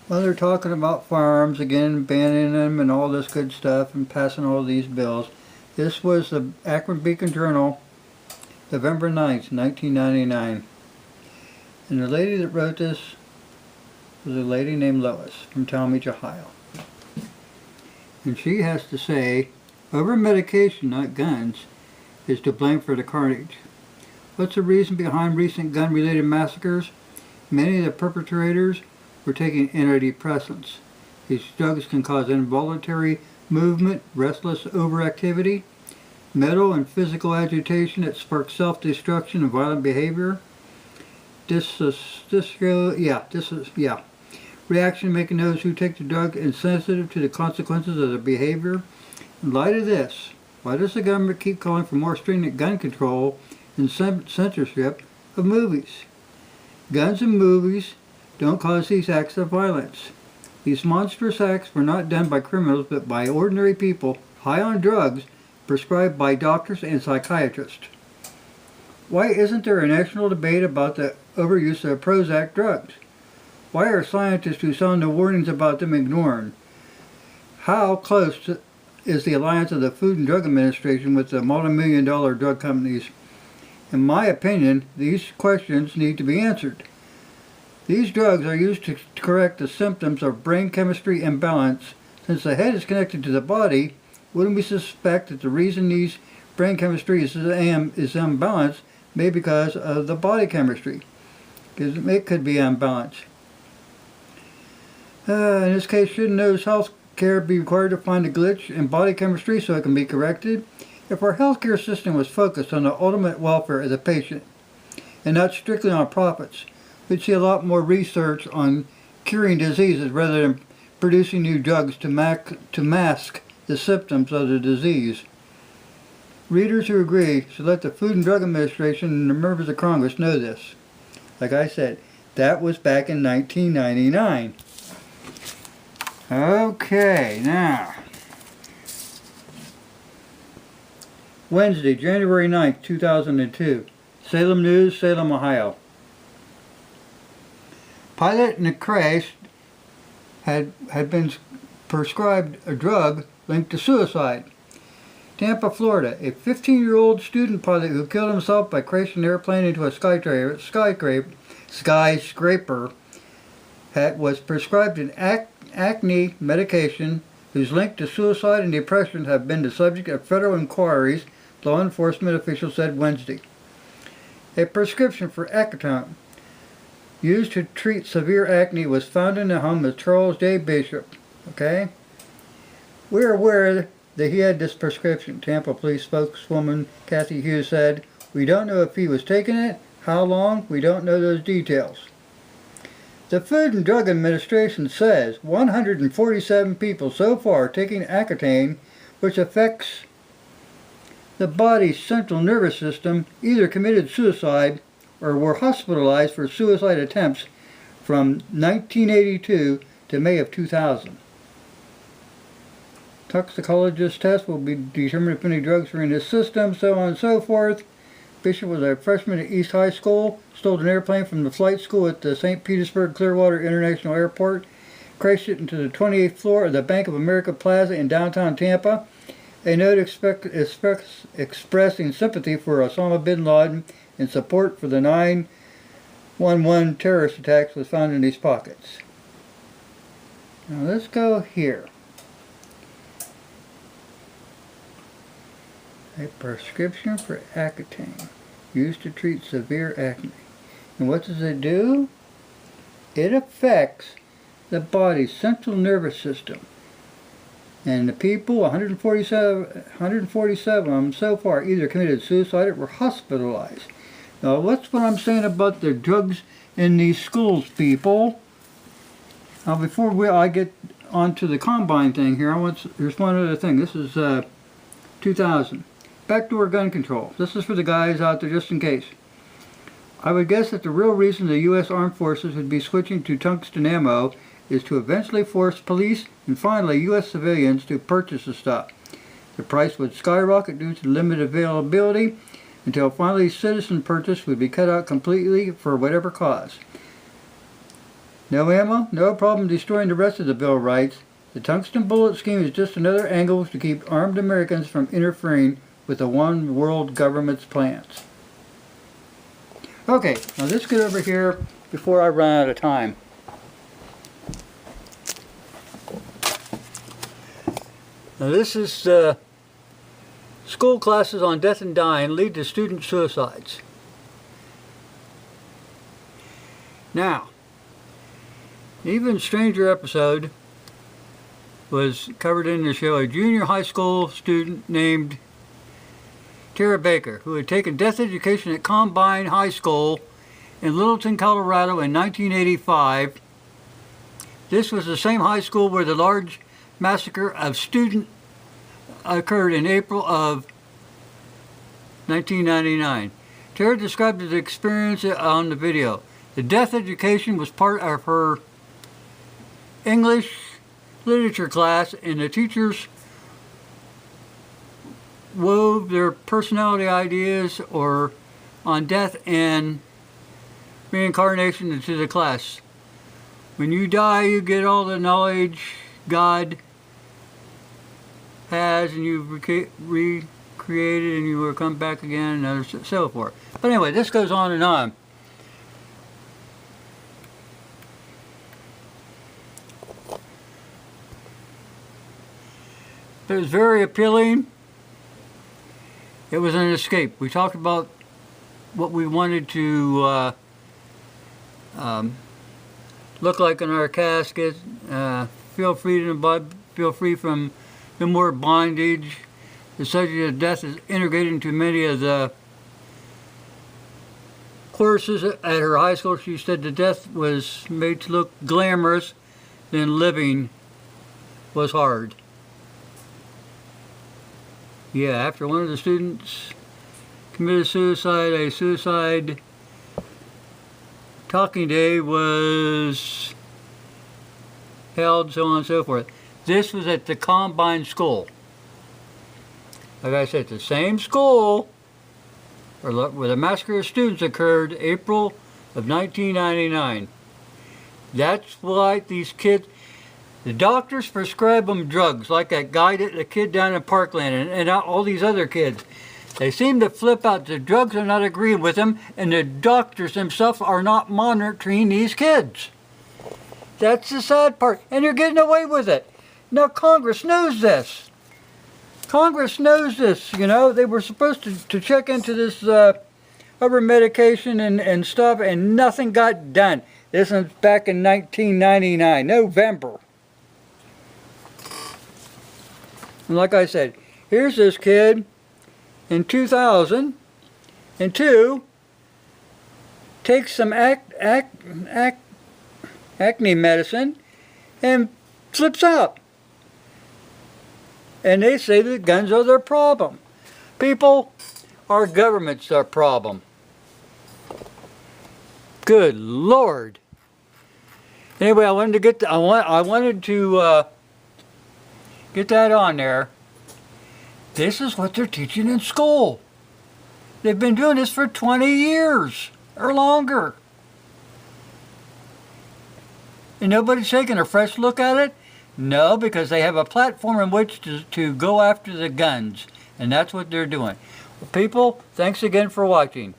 Well, they're talking about firearms again, banning them and all this good stuff and passing all these bills. This was the Akron Beacon Journal, November 9th, 1999. And the lady that wrote this was a lady named Lois from Talmadge, Ohio. And she has to say, over-medication, not guns, is to blame for the carnage. What's the reason behind recent gun-related massacres? Many of the perpetrators were taking antidepressants. These drugs can cause involuntary movement, restless overactivity, mental and physical agitation that sparks self-destruction and violent behavior. Reaction making those who take the drug insensitive to the consequences of their behavior. In light of this, why does the government keep calling for more stringent gun control and censorship of movies? Guns in movies don't cause these acts of violence. These monstrous acts were not done by criminals but by ordinary people high on drugs prescribed by doctors and psychiatrists. Why isn't there a national debate about the overuse of Prozac drugs? Why are scientists who sound the warnings about them ignored? How close is the alliance of the Food and Drug Administration with the multi-million-dollar drug companies? In my opinion, these questions need to be answered. These drugs are used to correct the symptoms of brain chemistry imbalance. Since the head is connected to the body, wouldn't we suspect that the reason these brain chemistry is imbalanced may be because of the body chemistry? Because it could be unbalanced. In this case, shouldn't those health care be required to find a glitch in body chemistry so it can be corrected? If our healthcare system was focused on the ultimate welfare of the patient and not strictly on profits, we'd see a lot more research on curing diseases rather than producing new drugs to mask the symptoms of the disease. Readers who agree should let the Food and Drug Administration and the members of Congress know this. Like I said, that was back in 1999. Okay, now. Wednesday, January 9th, 2002. Salem News, Salem, Ohio. Pilot in a crash had been prescribed a drug linked to suicide. Tampa, Florida. A 15-year-old student pilot who killed himself by crashing an airplane into a skyscraper was prescribed an acne medication whose link to suicide and depression have been the subject of federal inquiries, law enforcement officials said Wednesday. A prescription for Accutane, used to treat severe acne, was found in the home of Charles J. Bishop. Okay? We're aware that he had this prescription. Tampa Police spokeswoman Kathy Hughes said, "We don't know if he was taking it, how long, we don't know those details." The Food and Drug Administration says 147 people so far taking Accutane, which affects the body's central nervous system, either committed suicide or were hospitalized for suicide attempts from 1982 to May of 2000. Toxicologist tests will be determined if any drugs are in his system, so on and so forth. Bishop was a freshman at East High School, stole an airplane from the flight school at the St. Petersburg Clearwater International Airport, crashed it into the 28th floor of the Bank of America Plaza in downtown Tampa. A note expressing sympathy for Osama bin Laden and support for the 9/11 terrorist attacks was found in these pockets. Now let's go here. A prescription for Accutane, used to treat severe acne. And what does it do? It affects the body's central nervous system. And the people, 147 of them so far, either committed suicide or were hospitalized. Now, what's what I'm saying about the drugs in these schools, people? Now, before I get onto the Combine thing here, there's one other thing. This is 2000. Backdoor gun control. This is for the guys out there just in case. I would guess that the real reason the U.S. Armed Forces would be switching to tungsten ammo is to eventually force police and finally U.S. civilians to purchase the stuff. The price would skyrocket due to limited availability until finally citizen purchase would be cut out completely for whatever cause. No ammo, no problem destroying the rest of the Bill of Rights. The tungsten bullet scheme is just another angle to keep armed Americans from interfering with the one world government's plans. Okay, now let's get over here before I run out of time. Now this is school classes on death and dying lead to student suicides. Now, an even stranger episode was covered in the show. A junior high school student named Tara Baker, who had taken death education at Combine High School in Littleton, Colorado in 1985. This was the same high school where the large massacre of students occurred in April of 1999. Tara described the experience on the video. The death education was part of her English literature class, and the teachers wove their personality ideas or on death and reincarnation into the class. When you die, you get all the knowledge God has, and you recreated, and you will come back again, and so forth. But anyway, this goes on and on. It was very appealing. It was an escape. We talked about what we wanted to look like in our casket. Feel free from the more bondage. The subject of death is integrated into many of the courses at her high school. She said the death was made to look glamorous, then living was hard. Yeah, after one of the students committed suicide, a suicide talking day was held, so on and so forth. This was at the Combine School. Like I said, the same school where the massacre of students occurred April of 1999. That's why these kids, the doctors prescribe them drugs, like that guy, the kid down in Parkland, and all these other kids. They seem to flip out. The drugs are not agreeing with them, and the doctors themselves are not monitoring these kids. That's the sad part, and they're getting away with it. Now Congress knows this. Congress knows this, you know. They were supposed to check into this other medication and stuff, and nothing got done. This was back in 1999, November. And like I said, here's this kid in 2002 takes some acne medicine and flips out. And they say that guns are their problem. People, our government's our problem. Good Lord. Anyway, I wanted to get get that on there. This is what they're teaching in school. They've been doing this for 20 years or longer. And nobody's taking a fresh look at it? No, because they have a platform in which to go after the guns. And that's what they're doing. Well, people, thanks again for watching.